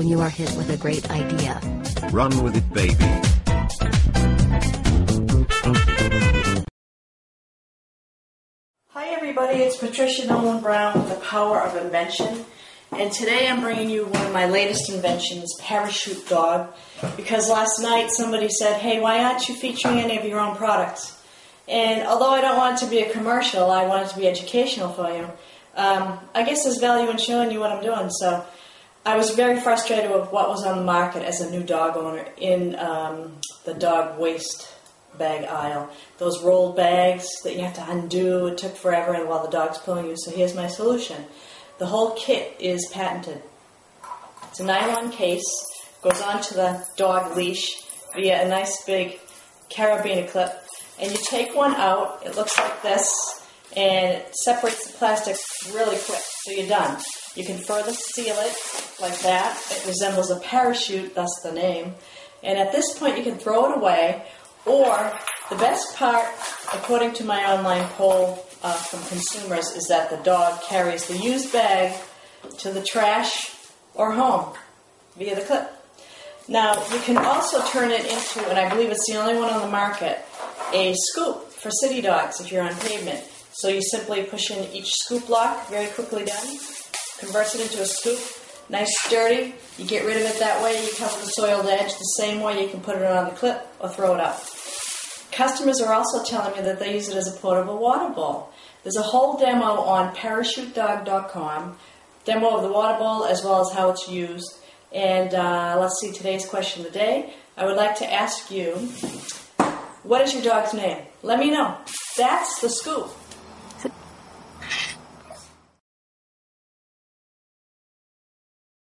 when you are hit with a great idea. Run with it, baby. Hi everybody, it's Patricia Nolan Brown with The Power of Invention, and today I'm bringing you one of my latest inventions, Parachute Dog, because last night somebody said, hey, why aren't you featuring any of your own products? And although I don't want it to be a commercial, I want it to be educational for you. I guess there's value in showing you what I'm doing, so I was very frustrated with what was on the market as a new dog owner in the dog waste bag aisle. Those rolled bags that you have to undo, it took forever and while the dog's pulling you. So here's my solution. The whole kit is patented. It's a nylon case, goes onto the dog leash via a nice big carabiner clip, and you take one out, it looks like this, and it separates the plastic really quick, so you're done. You can further seal it like that. It resembles a parachute, thus the name. And at this point you can throw it away, or the best part, according to my online poll from consumers, is that the dog carries the used bag to the trash or home via the clip. Now, you can also turn it into, and I believe it's the only one on the market, a scoop for city dogs if you're on pavement. So you simply push in each scoop lock, very quickly done, converts it into a scoop, nice sturdy. You get rid of it that way, you cover the soiled edge the same way you can put it on the clip or throw it up. Customers are also telling me that they use it as a portable water bowl. There's a whole demo on parachutedog.com, demo of the water bowl as well as how it's used. And let's see, today's question of the day. I would like to ask you, what is your dog's name? Let me know. That's the scoop.